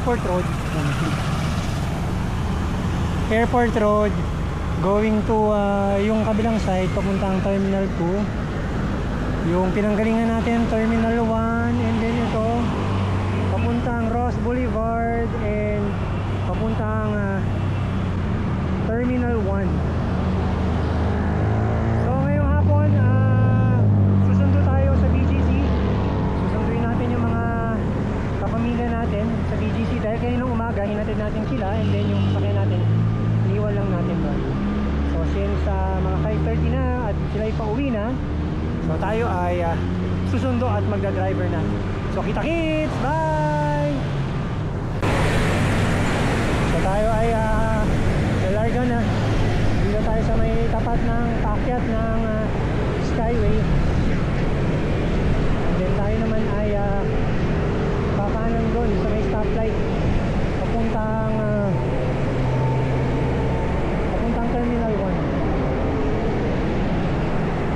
Airport Road. Airport Road going to yung kabilang side papuntang Terminal 2. Yung pinanggalingan natin Terminal 1, and then ito papuntang Ross Boulevard and papuntang Terminal 1. So ngayong hapon susundo tayo sa BGC. Susunduin natin yung mga kapamilya natin sa BGC dahil kaninang umaga hinatid natin sila, and then yung sasakyan natin iniwan lang natin doon. So since mga 5:30 na at sila'y pauwi na, so tayo ay susundo at magdadriver na. So kita-kits! Bye! So tayo ay lalarga na. Dito tayo sa may tapat ng paakyat ng Skyway. And then tayo naman ay pakanan doon sa may stoplight papuntang Terminal 1.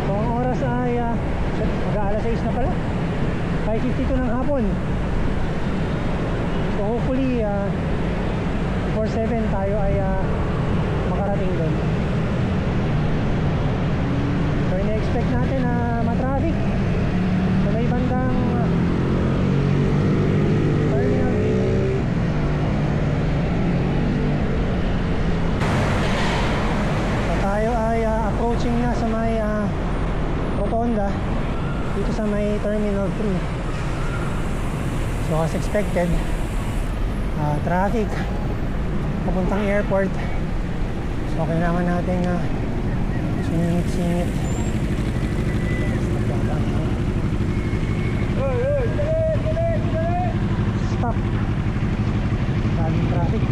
So ang oras ay mag-aalas 6 na pala, 5:52 ng hapon. So hopefully before 7 tayo ay makarating doon. So ina-expect natin na matraffic sa may bandang Terminal 3. So tayo ay approaching na sa may rotonda dito sa may Terminal 3. So as expected, traffic papuntang airport. So kailangan natin singit-singit. Stop. Daming traffic.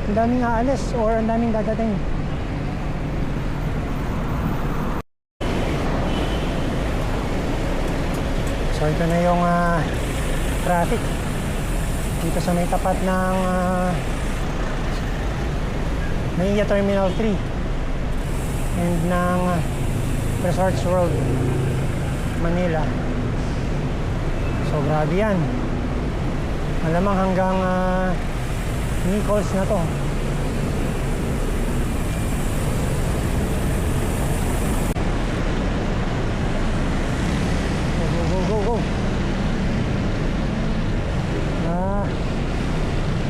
Ang daming aalis or ang daming dadating. So ito na yung traffic dito sa may tapat ng Maya Terminal 3 and ng Resorts World Manila. So grabe yan, malamang hanggang Nichols na to. Go.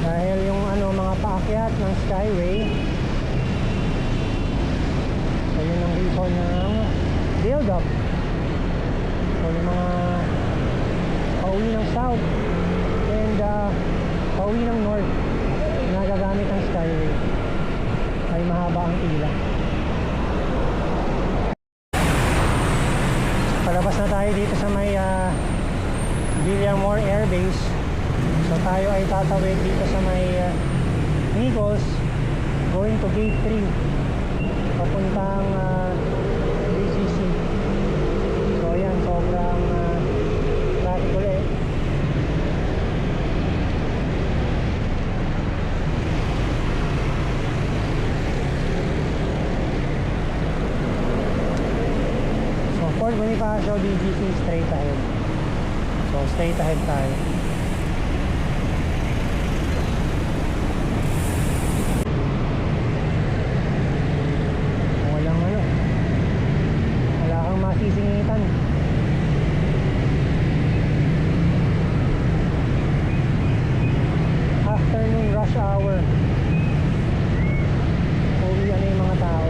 Dahil yung mga paakyat ng Skyway, so yun ang reason ng build up. So yung mga pauwi ng south and pauwi ng north nagagamit ang Skyway ay mahaba ang pila. Palabas na tayo dito sa may Villamor Air Base. So tayo ay tatawid dito sa may Nichols going to gate 3 papuntang BGC. So ayan, sobrang traffic ulit. Fort Bonifacio BGC straight ahead. So straight ahead tayo. Wala kang masisingitan. Afternoon rush hour, uwi na yung mga tao.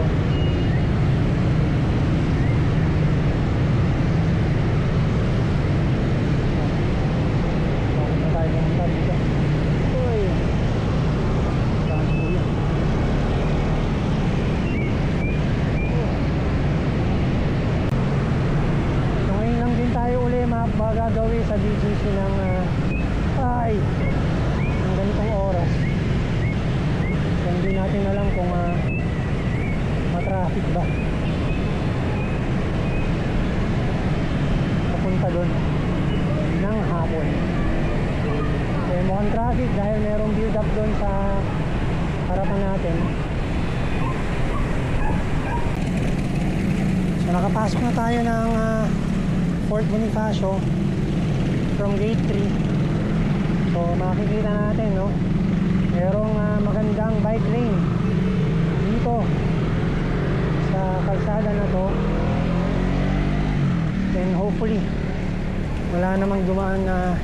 gagawin sa BGC ng ng ganitong oras. So hindi natin alam kung matraffic ba papunta doon ng hapon. Eh, mukhang traffic dahil merong build up doon sa harapan natin. So nakapasok na tayo ng Fort Bonifacio from gate 3. So makikita natin, no, merong magandang bike lane dito sa kalsada na to, and hopefully wala namang dumaan na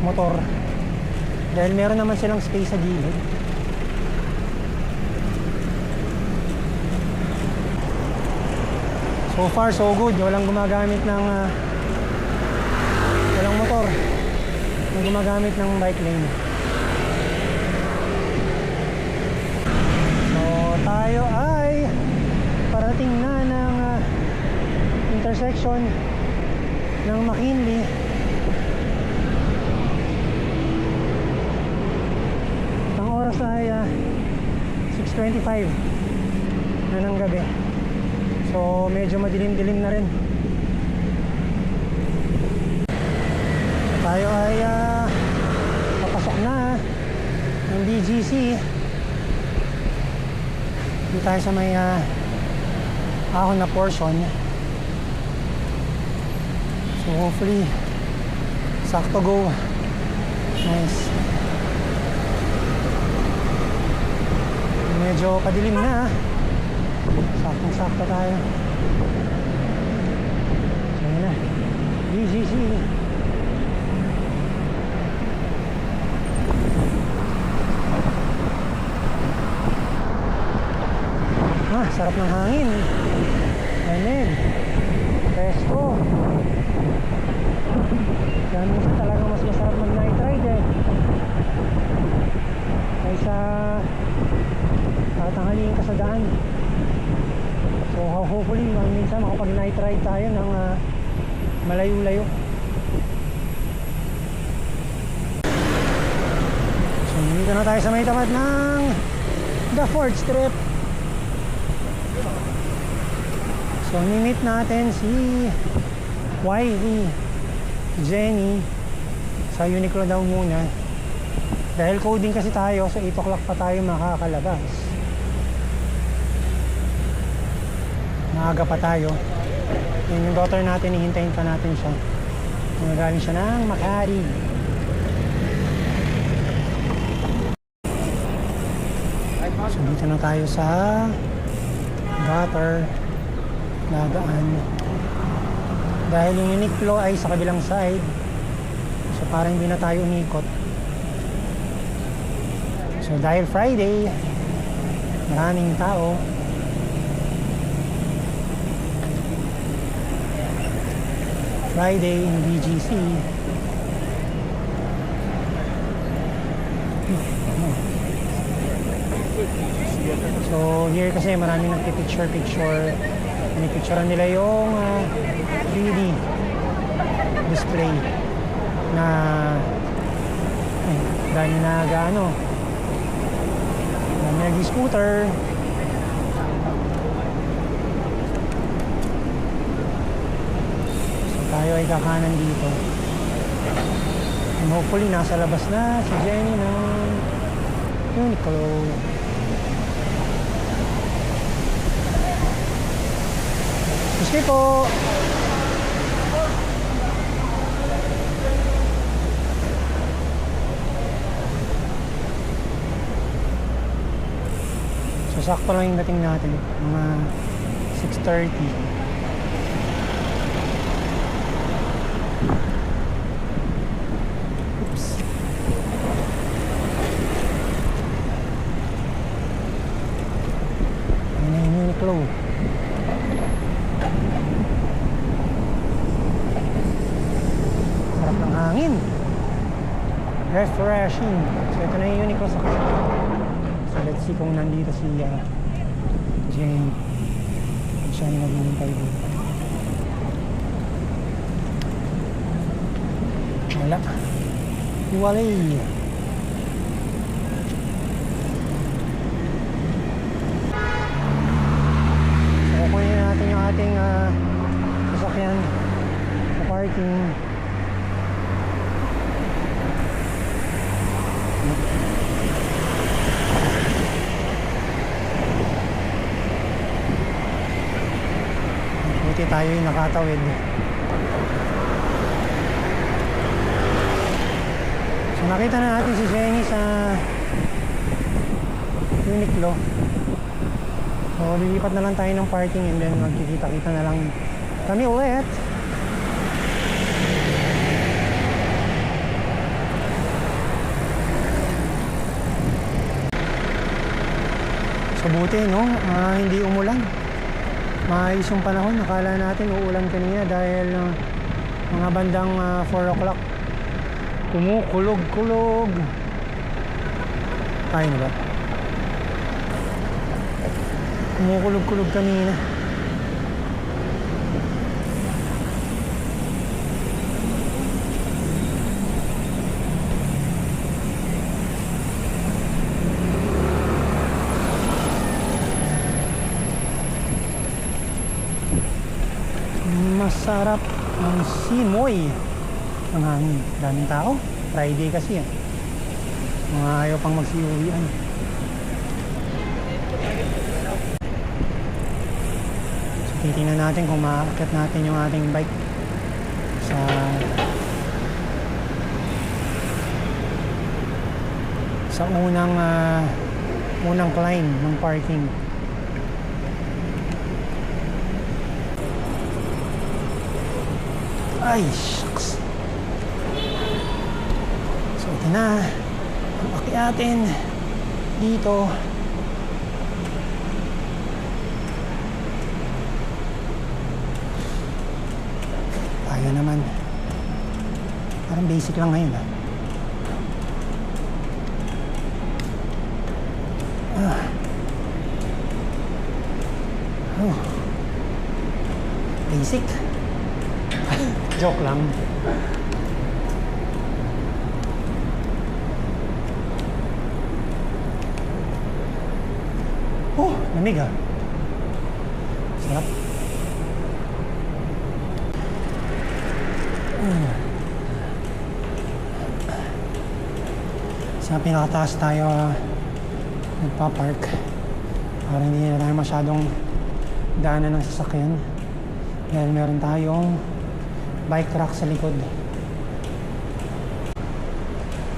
motor dahil meron naman silang space sa gilid. So far so good, walang gumagamit ng walang motor na gumagamit ng bike lane. So tayo ay parating na ng intersection ng McKinley. Ang oras ay 6:25 na ng gabi. So medyo madilim-dilim na rin. So, tayo ay papasok na ng BGC. Dito tayo sa may ahon na portion. So hopefully sakto go. Nice. Medyo padilim na. Saktong-sakto tayo. So yun na, BGC. Sarap ng hangin. Amen. Presto. Kaya minsan talagang mas masarap mag night ride kaysa tatanghaliin ka sa daan. So hopefully minsan makapag night ride tayo ng malayo-layo. So dito na tayo sa may tapat ng The Fort Strip. So ni-meet natin si Wiley, Jenny sa Uniqlo daw muna. Dahil coding kasi tayo, so 8 o'clock pa tayo makakalabas. Maaga pa tayo. Yung daughter natin, hihintayin pa natin siya. Nagaling siya ng Makati. So dito na tayo sa gutter nadaan. Dahil yung Uniqlo ay sa kabilang side, so parang hindi na tayo umikot. So dahil Friday, maraming tao. Friday in BGC. So here kasi maraming nagpipicture-picture. Pinipicturean nila yung 3D display na dahil nag-ano nag-scooter. So tayo ay kakanan dito, and hopefully nasa labas na si Jenny ng Uniqlo. Gusto po. So sakto lang yung dating natin, mga 6:30. Oops. Ano yung Uniqlo? Sarap ng hangin. Refreshing. So ito na yung Uniqlo sa kasi. So let's see kung nandito si Jane. Siya yung naghihintay doon. Wala. Hiwalay. So, kukunin natin yung ating sasakyan sa parking. Buti tayo yung nakatawid. So nakita na natin si Jenny sa Uniqlo. So lilipat na lang tayo ng parking and then magkikita-kita na lang kami ulit. So buti no, hindi umulan. Maayos yung panahon. Nakala natin uulan kanina dahil mga bandang 4 o'clock kumukulog-kulog. Tayo na ba? Kumukulog-kulog kanina. Masarap ang simoy ng hangin. Daming tao. Friday kasi yan. Mga ayaw pang magsiuwian. So titingnan natin kung maaakyat natin yung ating bike sa unang climb ng parking. Ay, shucks. So, ito na. Ang akyatin dito. Kaya naman. Parang basic lang ngayon, ha? Oh. Basic. Joke lang. Oh, lamig ah. Sarap. Sa pinakataas tayo nagpa-park para hindi na tayo masyadong daanan ng sasakyan dahil meron tayong bike rack sa likod.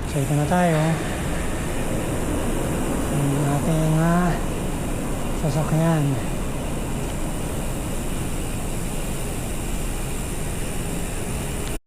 So ito na tayo. Ang ating sasakyan.